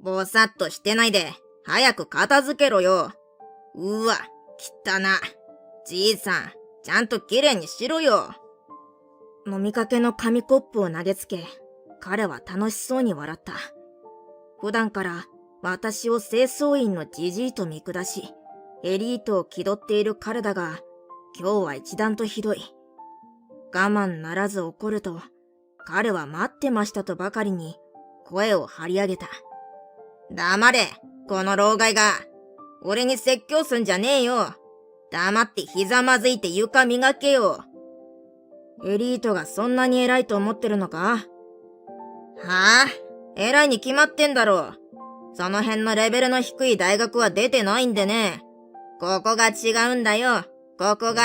ぼさっとしてないで、早く片付けろよ。うわ、汚な。じいさん、ちゃんときれいにしろよ。飲みかけの紙コップを投げつけ、彼は楽しそうに笑った。普段から私を清掃員のじじいと見下し、エリートを気取っている彼だが、今日は一段とひどい。我慢ならず怒ると、彼は待ってましたとばかりに声を張り上げた。黙れ、この老害が。俺に説教すんじゃねえよ。黙ってひざまずいて床磨けよ。エリートがそんなに偉いと思ってるのか？はあ？偉いに決まってんだろ。その辺のレベルの低い大学は出てないんでね。ここが違うんだよ、ここが。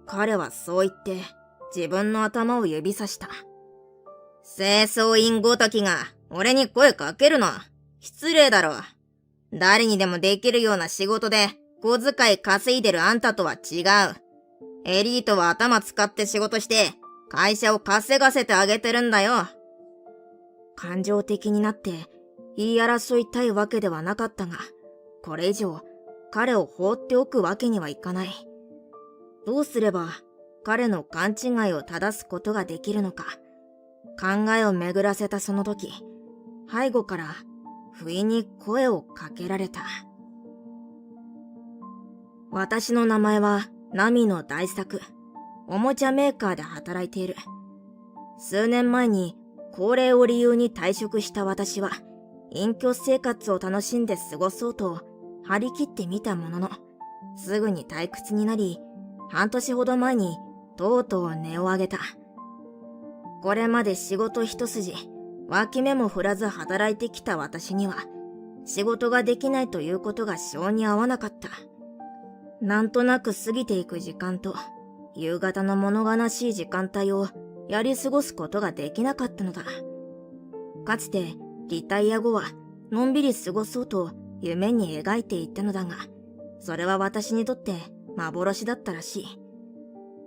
彼はそう言って自分の頭を指さした。清掃員ごときが俺に声かけるの。失礼だろ。誰にでもできるような仕事で小遣い稼いでるあんたとは違う。エリートは頭使って仕事して会社を稼がせてあげてるんだよ。感情的になって言い争いたいわけではなかったが、これ以上彼を放っておくわけにはいかない。どうすれば彼の勘違いを正すことができるのか。考えを巡らせたその時、背後から不意に声をかけられた。私の名前はナミの大作。おもちゃメーカーで働いている。数年前に高齢を理由に退職した私は、隠居生活を楽しんで過ごそうと張り切ってみたものの、すぐに退屈になり、半年ほど前にとうとう音を上げた。これまで仕事一筋、脇目も振らず働いてきた私には、仕事ができないということが性に合わなかった。なんとなく過ぎていく時間と、夕方の物悲しい時間帯をやり過ごすことができなかったのだ。かつてリタイア後はのんびり過ごそうと夢に描いていったのだが、それは私にとって幻だったらしい。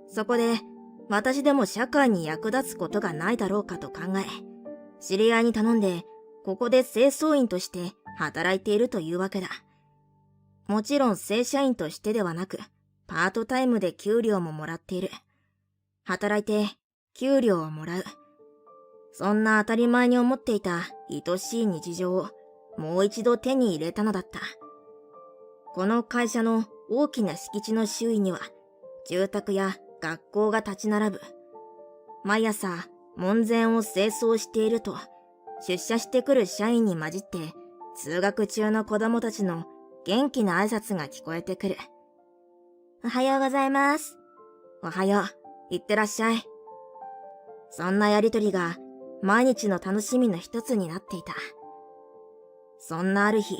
そこで私でも社会に役立つことがないだろうかと考え、知り合いに頼んでここで清掃員として働いているというわけだ。もちろん正社員としてではなく、パートタイムで給料ももらっている。働いて給料をもらう。そんな当たり前に思っていた愛しい日常をもう一度手に入れたのだった。この会社の大きな敷地の周囲には住宅や学校が立ち並ぶ。毎朝門前を清掃していると、出社してくる社員に混じって通学中の子供たちの元気な挨拶が聞こえてくる。おはようございます。おはよう。いってらっしゃい。そんなやりとりが毎日の楽しみの一つになっていた。そんなある日、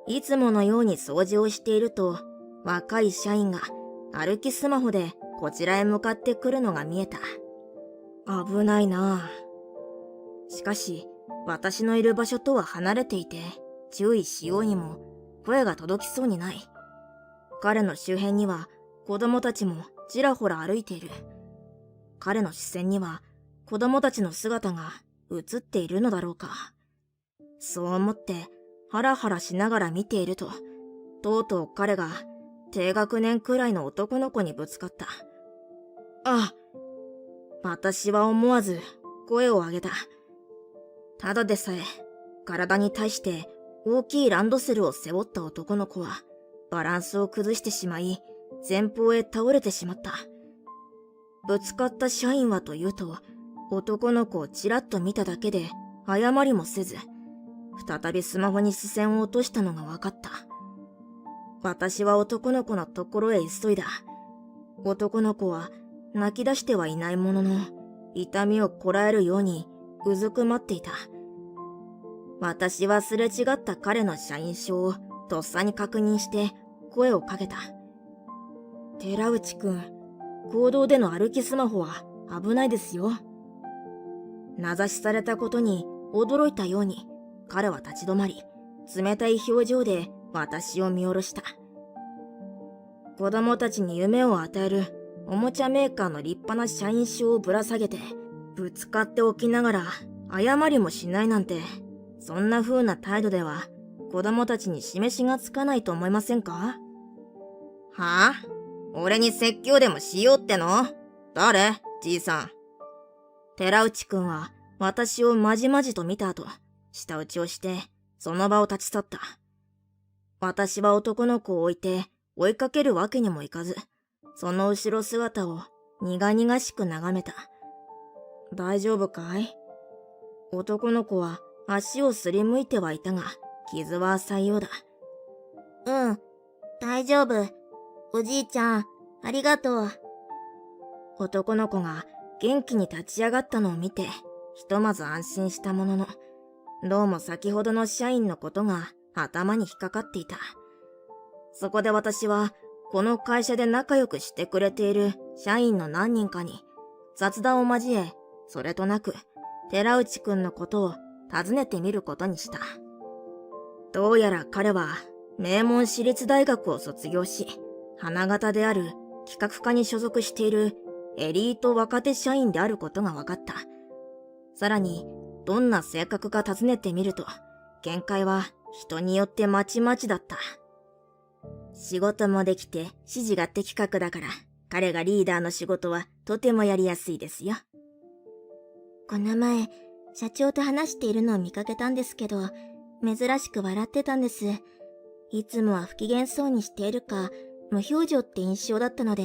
いつものように掃除をしていると、若い社員が歩きスマホでこちらへ向かってくるのが見えた。危ないなぁ。しかし、私のいる場所とは離れていて、注意しようにも声が届きそうにない。彼の周辺には子供たちもちらほら歩いている。彼の視線には子供たちの姿が映っているのだろうか。そう思ってハラハラしながら見ていると、とうとう彼が低学年くらいの男の子にぶつかった。あ、私は思わず声を上げた。ただでさえ体に対して大きいランドセルを背負った男の子はバランスを崩してしまい、前方へ倒れてしまった。ぶつかった社員はというと、男の子をちらっと見ただけで謝りもせず、再びスマホに視線を落としたのが分かった。私は男の子のところへ急いだ。男の子は泣き出してはいないものの、痛みをこらえるようにうずくまっていた。私はすれ違った彼の社員証をとっさに確認して声をかけた。寺内くん、公道での歩きスマホは危ないですよ。名指しされたことに驚いたように、彼は立ち止まり、冷たい表情で私を見下ろした。子供たちに夢を与えるおもちゃメーカーの立派な社員証をぶら下げて、ぶつかっておきながら謝りもしないなんて、そんな風な態度では子供たちに示しがつかないと思いませんか？はあ？俺に説教でもしようっての？誰？じいさん。寺内くんは私をまじまじと見た後、舌打ちをしてその場を立ち去った。私は男の子を置いて追いかけるわけにもいかず、その後ろ姿を苦々しく眺めた。大丈夫かい？男の子は足をすりむいてはいたが、傷は浅いようだ。うん、大丈夫。おじいちゃん、ありがとう。男の子が元気に立ち上がったのを見て、ひとまず安心したものの、どうも先ほどの社員のことが頭に引っかかっていた。そこで私は、この会社で仲良くしてくれている社員の何人かに雑談を交え、それとなく寺内くんのことを尋ねてみることにした。どうやら彼は名門私立大学を卒業し、花形である企画課に所属しているエリート若手社員であることが分かった。さらに、どんな性格か尋ねてみると、見解は人によってまちまちだった。仕事もできて指示が的確だから、彼がリーダーの仕事はとてもやりやすいですよ。この前、社長と話しているのを見かけたんですけど、珍しく笑ってたんです。いつもは不機嫌そうにしているか、無表情って印象だったので、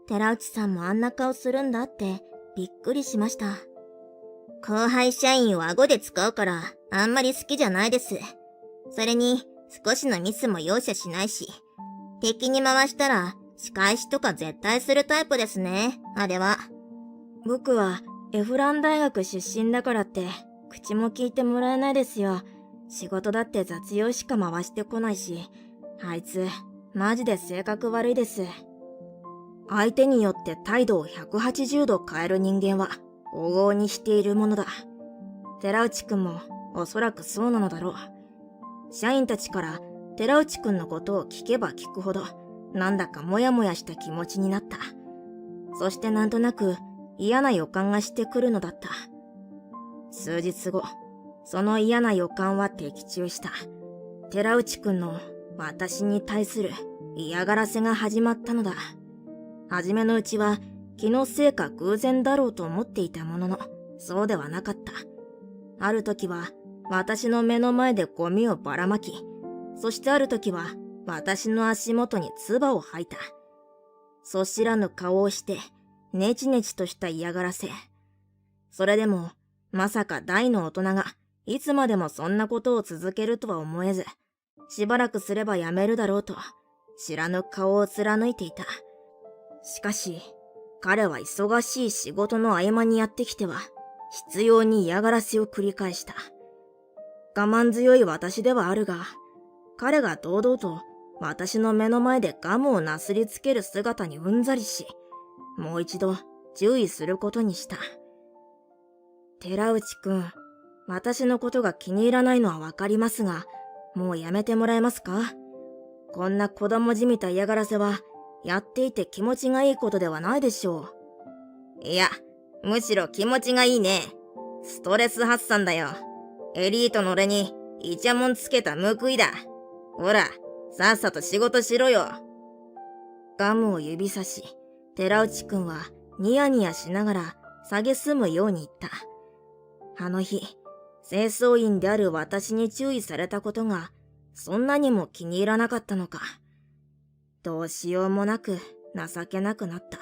寺内さんもあんな顔するんだってびっくりしました。後輩社員を顎で使うからあんまり好きじゃないです。それに少しのミスも容赦しないし、敵に回したら仕返しとか絶対するタイプですね、あれは。僕はエフラン大学出身だからって口も聞いてもらえないですよ。仕事だって雑用しか回してこないし、あいつマジで性格悪いです。相手によって態度を180度変える人間は往々にしているものだ。寺内くんもおそらくそうなのだろう。社員たちから寺内くんのことを聞けば聞くほど、なんだかモヤモヤした気持ちになった。そしてなんとなく嫌な予感がしてくるのだった。数日後、その嫌な予感は的中した。寺内くんの私に対する嫌がらせが始まったのだ。はじめのうちは気のせいか偶然だろうと思っていたものの、そうではなかった。ある時は私の目の前でゴミをばらまき、そしてある時は私の足元に唾を吐いた。そ知らぬ顔をしてネチネチとした嫌がらせ。それでもまさか大の大人がいつまでもそんなことを続けるとは思えず、しばらくすればやめるだろうと知らぬ顔を貫いていた。しかし彼は忙しい仕事の合間にやってきては執拗に嫌がらせを繰り返した。我慢強い私ではあるが、彼が堂々と私の目の前でガムをなすりつける姿にうんざりし、もう一度注意することにした。寺内くん、私のことが気に入らないのはわかりますが、もうやめてもらえますか？こんな子供じみた嫌がらせは、やっていて気持ちがいいことではないでしょう。いや、むしろ気持ちがいいね。ストレス発散だよ。エリートの俺にイチャモンつけた報いだ。ほら、さっさと仕事しろよ。ガムを指さし、寺内くんはニヤニヤしながら蔑むように言った。あの日、清掃員である私に注意されたことが、そんなにも気に入らなかったのか。どうしようもなく情けなくなった。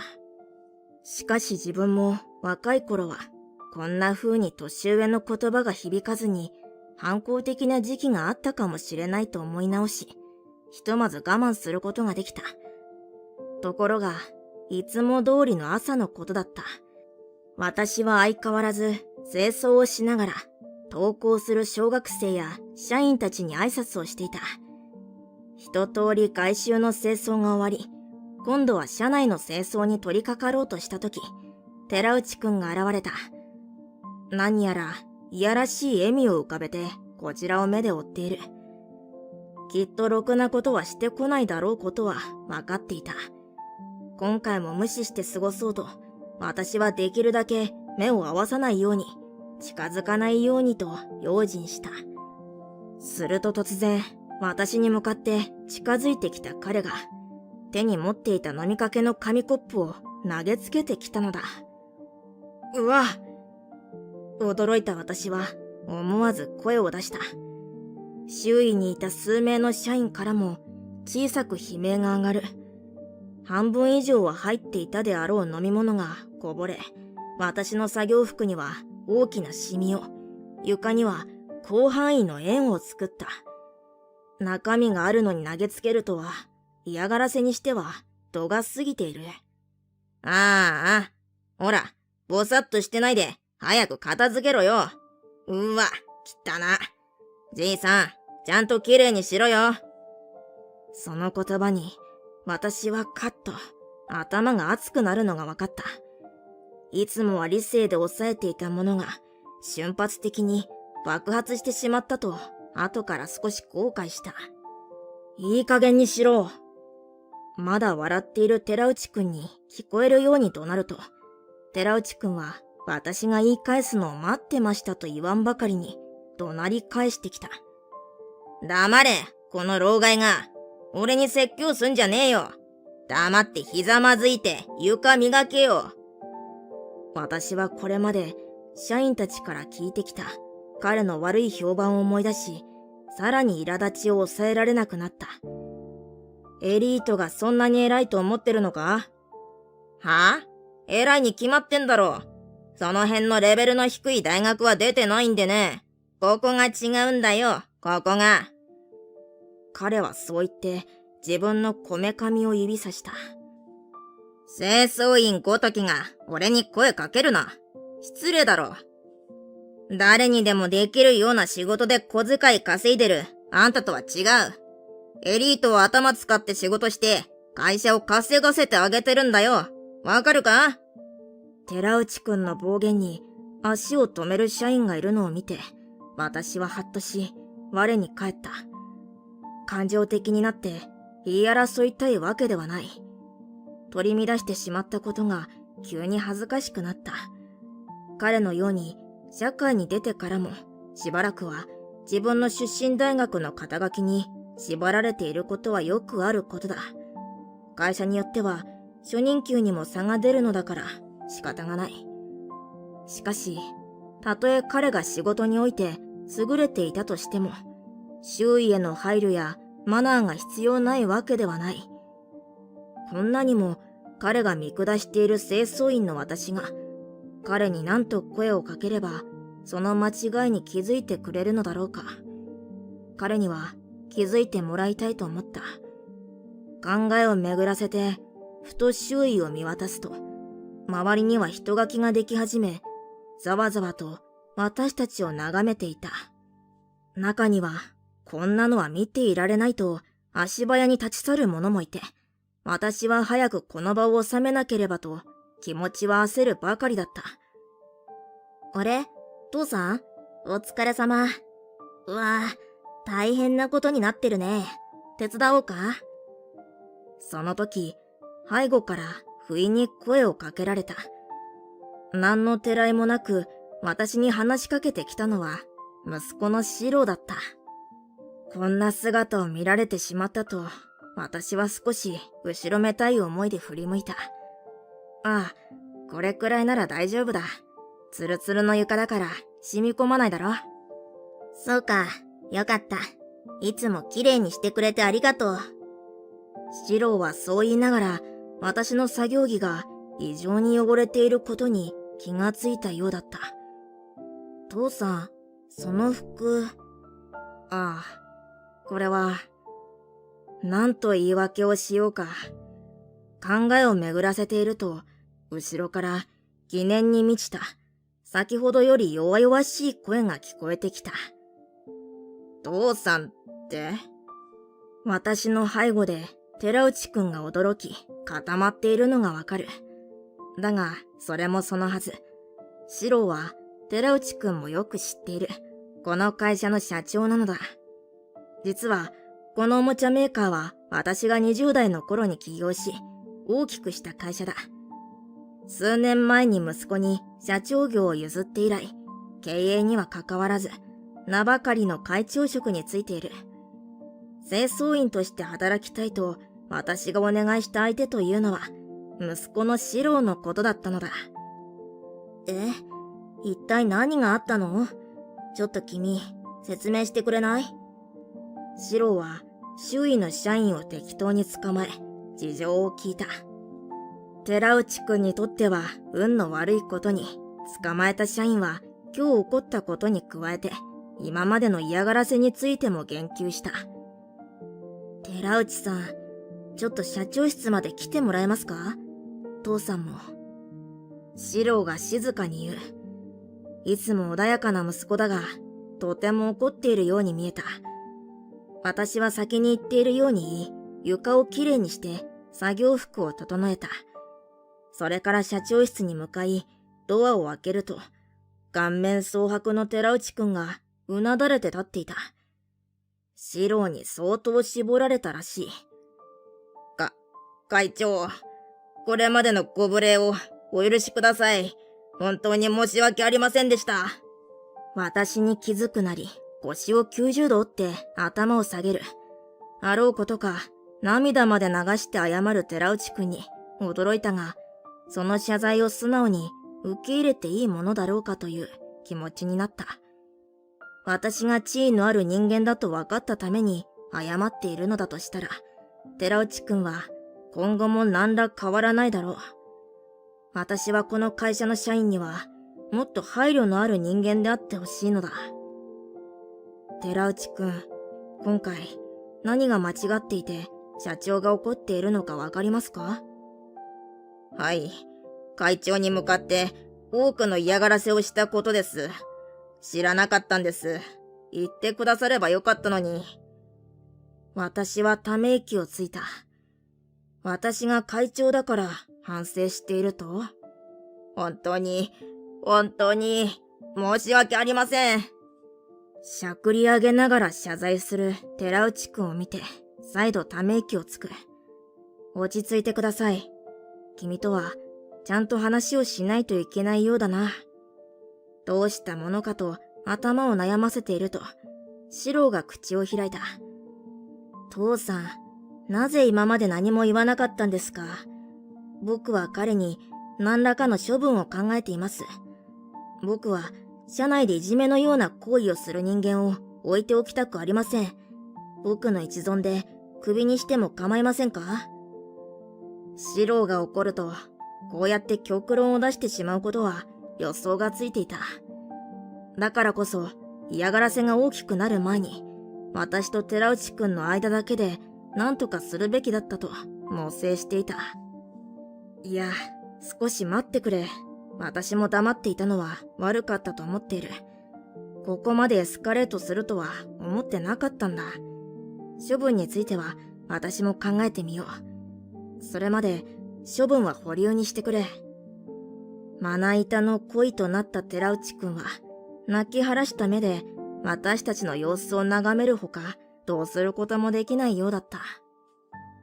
しかし自分も若い頃は、こんな風に年上の言葉が響かずに、反抗的な時期があったかもしれないと思い直し、ひとまず我慢することができた。ところが、いつも通りの朝のことだった。私は相変わらず清掃をしながら、登校する小学生や社員たちに挨拶をしていた。一通り外周の清掃が終わり、今度は社内の清掃に取り掛かろうとしたとき、寺内くんが現れた。何やらいやらしい笑みを浮かべてこちらを目で追っている。きっとろくなことはしてこないだろうことは分かっていた。今回も無視して過ごそうと、私はできるだけ目を合わさないように、近づかないようにと用心した。すると突然、私に向かって近づいてきた彼が、手に持っていた飲みかけの紙コップを投げつけてきたのだ。うわ！驚いた私は思わず声を出した。周囲にいた数名の社員からも小さく悲鳴が上がる。半分以上は入っていたであろう飲み物がこぼれ、私の作業服には大きなシミを、床には広範囲の円を作った。中身があるのに投げつけるとは、嫌がらせにしては度が過ぎている。ああ、ほら、ぼさっとしてないで、早く片付けろよ。うわ、汚な。じいさん、ちゃんときれいにしろよ。その言葉に、私はカッと、頭が熱くなるのが分かった。いつもは理性で抑えていたものが、瞬発的に爆発してしまったと、後から少し後悔した。いい加減にしろ。まだ笑っている寺内くんに聞こえるように怒鳴ると、寺内くんは私が言い返すのを待ってましたと言わんばかりに怒鳴り返してきた。黙れ、この老害が。俺に説教すんじゃねえよ。黙ってひざまずいて床磨けよ。私はこれまで社員たちから聞いてきた彼の悪い評判を思い出し、さらに苛立ちを抑えられなくなった。エリートがそんなに偉いと思ってるのか？はあ？偉いに決まってんだろ。その辺のレベルの低い大学は出てないんでね。ここが違うんだよ、ここが。彼はそう言って自分のこめかみを指さした。清掃員ごときが俺に声かけるな。失礼だろ。誰にでもできるような仕事で小遣い稼いでるあんたとは違う。エリートは頭使って仕事して会社を稼がせてあげてるんだよ。わかるか？寺内くんの暴言に足を止める社員がいるのを見て、私はハッとし、我に返った。感情的になって言い争いたいわけではない。取り乱してしまったことが急に恥ずかしくなった。彼のように社会に出てからもしばらくは自分の出身大学の肩書きに縛られていることはよくあることだ。会社によっては初任給にも差が出るのだから仕方がない。しかし、たとえ彼が仕事において優れていたとしても、周囲への配慮やマナーが必要ないわけではない。こんなにも彼が見下している清掃員の私が、彼に何と声をかければ、その間違いに気づいてくれるのだろうか。彼には気づいてもらいたいと思った。考えを巡らせて、ふと周囲を見渡すと、周りには人垣ができ始め、ざわざわと私たちを眺めていた。中には、こんなのは見ていられないと足早に立ち去る者もいて、私は早くこの場を収めなければと気持ちは焦るばかりだった。あれ？父さん？お疲れ様。うわぁ、大変なことになってるね。手伝おうか？その時、背後から不意に声をかけられた。何のてらいもなく私に話しかけてきたのは息子の四郎だった。こんな姿を見られてしまったと、私は少し後ろめたい思いで振り向いた。ああ、これくらいなら大丈夫だ。ツルツルの床だから染み込まないだろ。そうか、よかった。いつも綺麗にしてくれてありがとう。四郎はそう言いながら、私の作業着が異常に汚れていることに気がついたようだった。父さん、その服。ああ、これは、なんと言い訳をしようか。考えを巡らせていると、後ろから疑念に満ちた、先ほどより弱々しい声が聞こえてきた。父さんって？私の背後で寺内くんが驚き、固まっているのがわかる。だが、それもそのはず。四郎は寺内くんもよく知っている、この会社の社長なのだ。実は、このおもちゃメーカーは私が20代の頃に起業し、大きくした会社だ。数年前に息子に社長業を譲って以来、経営には関わらず、名ばかりの会長職についている。清掃員として働きたいと私がお願いした相手というのは、息子の四郎のことだったのだ。一体何があったの？ちょっと君、説明してくれない？四郎は周囲の社員を適当に捕まえ、事情を聞いた。寺内くんにとっては運の悪いことに、捕まえた社員は今日起こったことに加えて、今までの嫌がらせについても言及した。寺内さん、ちょっと社長室まで来てもらえますか？父さんも。四郎が静かに言う。いつも穏やかな息子だが、とても怒っているように見えた。私は先に言っているように言い、床をきれいにして作業服を整えた。それから社長室に向かい、ドアを開けると、顔面蒼白の寺内くんがうなだれて立っていた。四郎に相当絞られたらしい。会長、これまでのご無礼をお許しください。本当に申し訳ありませんでした。私に気づくなり、腰を90度折って頭を下げる。あろうことか、涙まで流して謝る寺内くんに驚いたが、その謝罪を素直に受け入れていいものだろうかという気持ちになった。私が地位のある人間だと分かったために謝っているのだとしたら、寺内くんは今後も何ら変わらないだろう。私はこの会社の社員にはもっと配慮のある人間であってほしいのだ。寺内くん、今回何が間違っていて社長が怒っているのかわかりますか？はい、会長に向かって多くの嫌がらせをしたことです。知らなかったんです。言ってくださればよかったのに。私はため息をついた。私が会長だから反省していると？本当に申し訳ありません。しゃくり上げながら謝罪する寺内くんを見て、再度ため息をつく。落ち着いてください。君とはちゃんと話をしないといけないようだな。どうしたものかと頭を悩ませていると、四郎が口を開いた。父さん、なぜ今まで何も言わなかったんですか？僕は彼に何らかの処分を考えています。僕は社内でいじめのような行為をする人間を置いておきたくありません。僕の一存でクビにしても構いませんか？四郎が怒ると、こうやって極論を出してしまうことは予想がついていた。だからこそ嫌がらせが大きくなる前に、私と寺内くんの間だけで何とかするべきだったと猛省していた。いや、少し待ってくれ。私も黙っていたのは悪かったと思っている。ここまでエスカレートするとは思ってなかったんだ。処分については私も考えてみよう。それまで処分は保留にしてくれ。まな板の恋となった寺内くんは泣き晴らした目で私たちの様子を眺めるほかどうすることもできないようだった。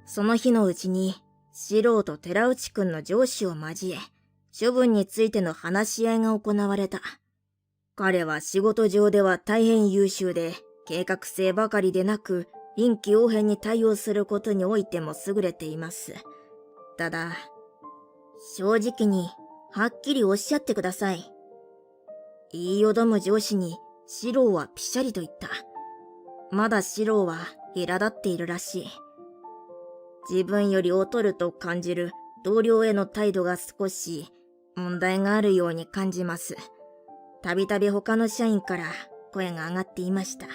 その日のうちに四郎と寺内くんの上司を交え、処分についての話し合いが行われた。彼は仕事上では大変優秀で、計画性ばかりでなく、臨機応変に対応することにおいても優れています。ただ、正直にはっきりおっしゃってください。言いよどむ上司に四郎はぴしゃりと言った。まだ四郎は苛立っているらしい。自分より劣ると感じる同僚への態度が少し問題があるように感じます。たびたび他の社員から声が上がっていました。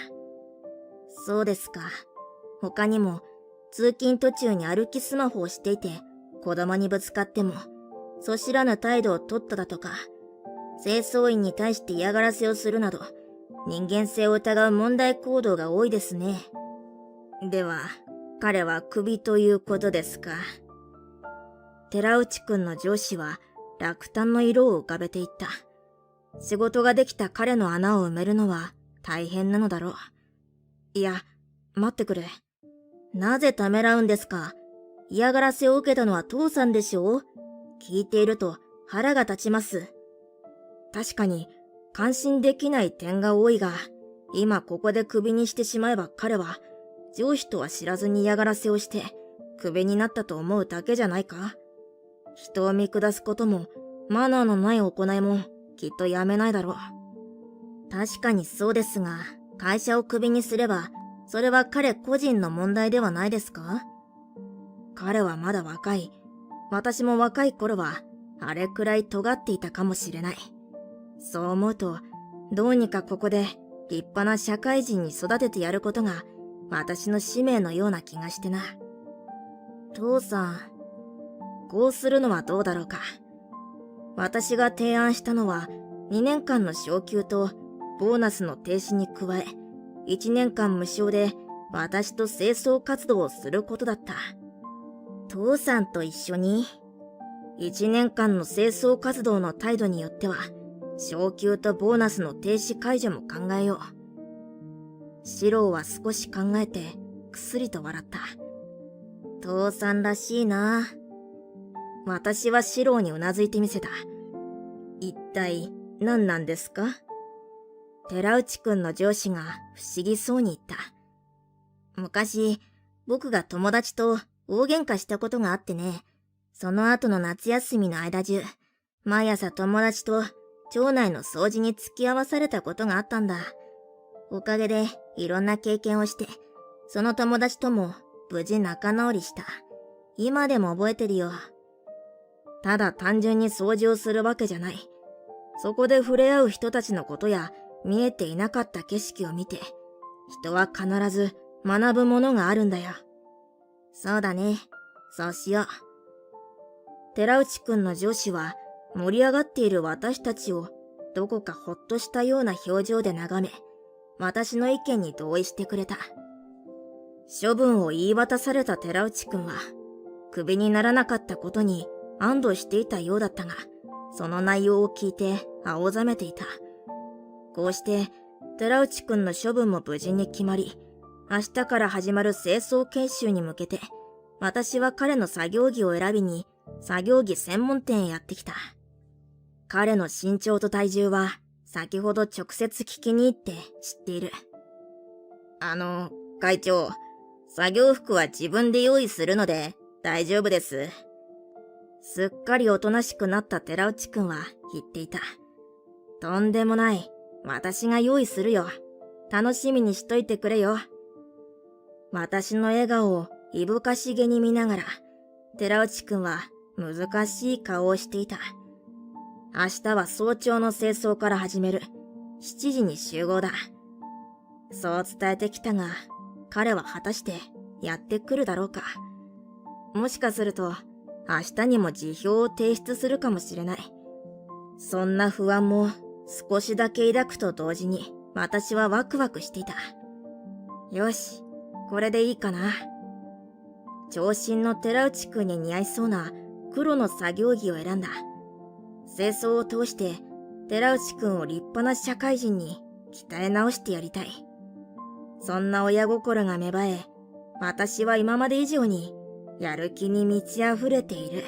そうですか。他にも通勤途中に歩きスマホをしていて子供にぶつかってもそしらぬ態度を取っただとか、清掃員に対して嫌がらせをするなど人間性を疑う問題行動が多いですね。では、彼はクビということですか。寺内くんの上司は落胆の色を浮かべていった。仕事ができた彼の穴を埋めるのは大変なのだろう。いや、待ってくれ。なぜためらうんですか。嫌がらせを受けたのは父さんでしょう。聞いていると腹が立ちます。確かに感心できない点が多いが、今ここでクビにしてしまえば彼は上司とは知らずに嫌がらせをしてクビになったと思うだけじゃないか。人を見下すこともマナーのない行いもきっとやめないだろう。確かにそうですが、会社をクビにすればそれは彼個人の問題ではないですか？彼はまだ若い。私も若い頃はあれくらい尖っていたかもしれない。そう思うと、どうにかここで立派な社会人に育ててやることが私の使命のような気がしてな。父さん、こうするのはどうだろうか。私が提案したのは2年間の昇給とボーナスの停止に加え、1年間無償で私と清掃活動をすることだった。父さんと一緒に1年間の清掃活動の態度によっては昇給とボーナスの停止解除も考えよう。シローは少し考えてくすりと笑った。父さんらしいな。私はシローにうなずいてみせた。一体何なんですか？寺内くんの上司が不思議そうに言った。昔、僕が友達と大喧嘩したことがあってね。その後の夏休みの間中、毎朝友達と町内の掃除に付き合わされたことがあったんだ。おかげでいろんな経験をして、その友達とも無事仲直りした。今でも覚えてるよ。ただ単純に掃除をするわけじゃない。そこで触れ合う人たちのことや見えていなかった景色を見て、人は必ず学ぶものがあるんだよ。そうだね。そうしよう。寺内くんの上司は盛り上がっている私たちをどこかほっとしたような表情で眺め、私の意見に同意してくれた。処分を言い渡された寺内くんは、クビにならなかったことに安堵していたようだったが、その内容を聞いて青ざめていた。こうして寺内くんの処分も無事に決まり、明日から始まる清掃研修に向けて、私は彼の作業着を選びに作業着専門店へやってきた。彼の身長と体重は先ほど直接聞きに行って知っている。会長、作業服は自分で用意するので大丈夫です。すっかりおとなしくなった寺内くんは言っていた。とんでもない。私が用意するよ。楽しみにしといてくれよ。私の笑顔をいぶかしげに見ながら、寺内くんは難しい顔をしていた。明日は早朝の清掃から始める。7時に集合だ。そう伝えてきたが、彼は果たしてやってくるだろうか。もしかすると、明日にも辞表を提出するかもしれない。そんな不安も少しだけ抱くと同時に、私はワクワクしていた。よし、これでいいかな。長身の寺内くんに似合いそうな黒の作業着を選んだ。清掃を通して寺内くんを立派な社会人に鍛え直してやりたい。そんな親心が芽生え、私は今まで以上にやる気に満ち溢れている。